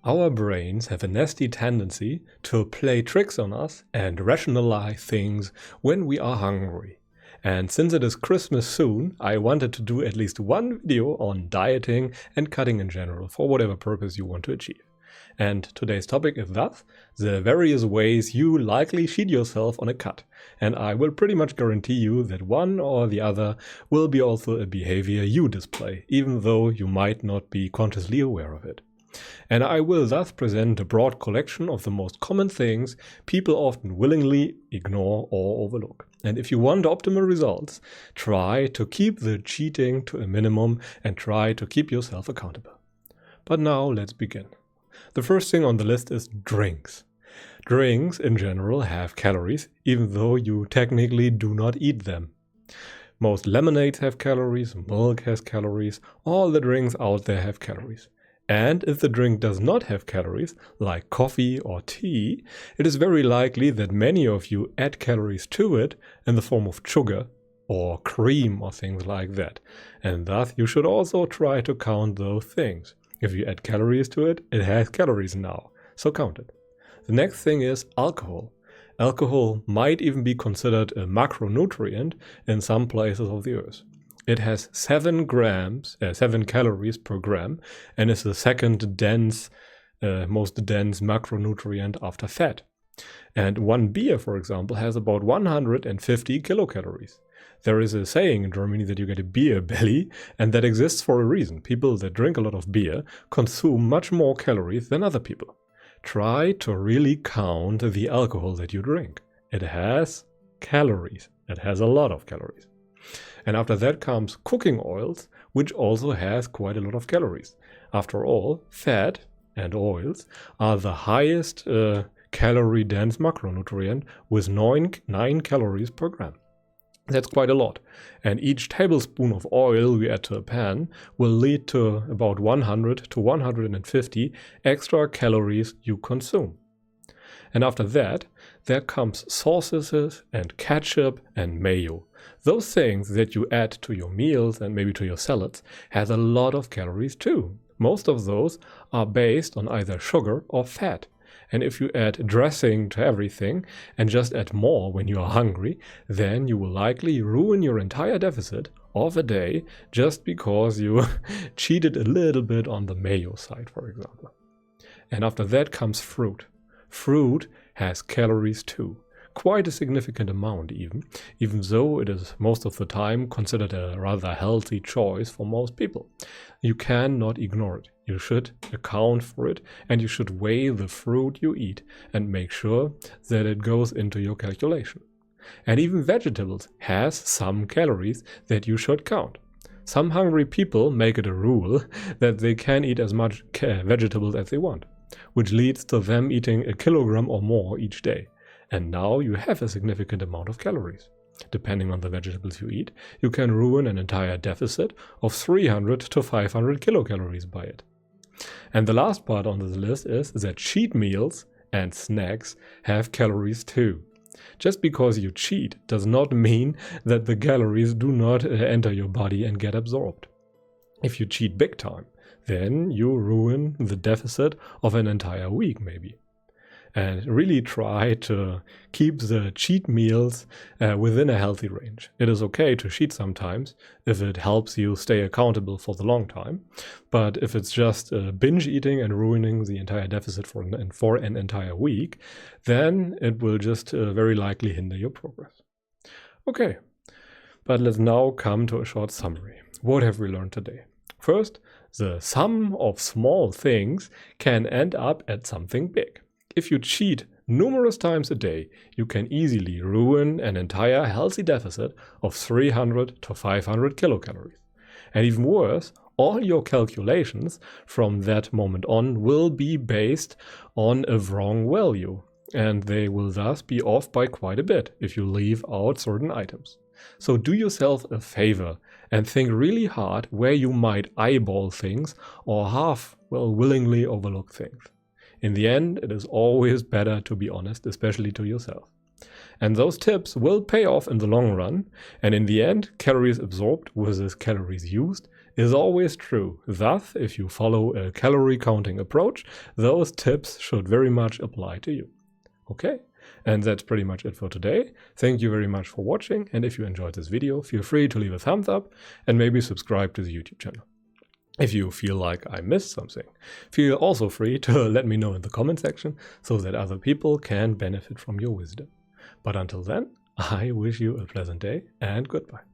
Our brains have a nasty tendency to play tricks on us and rationalize things when we are hungry. And since it is Christmas soon, I wanted to do at least one video on dieting and cutting in general for whatever purpose you want to achieve. And today's topic is thus the various ways you likely cheat yourself on a cut. And I will pretty much guarantee you that one or the other will be also a behavior you display, even though you might not be consciously aware of it. And I will thus present a broad collection of the most common things people often willingly ignore or overlook. And if you want optimal results, try to keep the cheating to a minimum and try to keep yourself accountable. But now let's begin. The first thing on the list is drinks. Drinks in general have calories, even though you technically do not eat them. Most lemonades have calories, milk has calories, all the drinks out there have calories. And if the drink does not have calories, like coffee or tea, it is very likely that many of you add calories to it in the form of sugar or cream or things like that. And thus you should also try to count those things. If you add calories to it, it has calories now, so count it. The next thing is alcohol. Alcohol might even be considered a macronutrient in some places of the earth. It has 7 calories per gram and is the second most dense macronutrient after fat. And one beer, for example, has about 150 kilocalories. There is a saying in Germany that you get a beer belly, and that exists for a reason. People that drink a lot of beer consume much more calories than other people. Try to really count the alcohol that you drink. It has calories. It has a lot of calories. And after that comes cooking oils, which also has quite a lot of calories. After all, fat and oils are the highest calorie-dense macronutrient with 9 calories per gram. That's quite a lot. And each tablespoon of oil we add to a pan will lead to about 100 to 150 extra calories you consume. And after that, there comes sauces and ketchup and mayo. Those things that you add to your meals and maybe to your salads has a lot of calories too. Most of those are based on either sugar or fat. And if you add dressing to everything and just add more when you are hungry, then you will likely ruin your entire deficit of a day just because you cheated a little bit on the mayo side, for example. And after that comes fruit. Fruit has calories too, quite a significant amount even though it is most of the time considered a rather healthy choice for most people. You cannot ignore it. You should account for it and you should weigh the fruit you eat and make sure that it goes into your calculation. And even vegetables has some calories that you should count. Some hungry people make it a rule that they can eat as much vegetables as they want, which leads to them eating a kilogram or more each day. And now you have a significant amount of calories. Depending on the vegetables you eat, you can ruin an entire deficit of 300 to 500 kilocalories by it. And the last part on this list is that cheat meals and snacks have calories too. Just because you cheat does not mean that the calories do not enter your body and get absorbed. If you cheat big time, then you ruin the deficit of an entire week maybe. And really try to keep the cheat meals within a healthy range. It is okay to cheat sometimes if it helps you stay accountable for the long time. But if it's just binge eating and ruining the entire deficit for an entire week, then it will just very likely hinder your progress. Okay, but let's now come to a short summary. What have we learned today? First, the sum of small things can end up at something big. If you cheat numerous times a day, you can easily ruin an entire healthy deficit of 300 to 500 kilocalories. And even worse, all your calculations from that moment on will be based on a wrong value, and they will thus be off by quite a bit if you leave out certain items. So do yourself a favor and think really hard where you might eyeball things or willingly overlook things. In the end, it is always better to be honest, especially to yourself. And those tips will pay off in the long run, and in the end, calories absorbed versus calories used is always true. Thus, if you follow a calorie counting approach, those tips should very much apply to you. Okay, and that's pretty much it for today. Thank you very much for watching, and if you enjoyed this video, feel free to leave a thumbs up and maybe subscribe to the YouTube channel. If you feel like I missed something, feel also free to let me know in the comment section so that other people can benefit from your wisdom. But until then, I wish you a pleasant day and goodbye.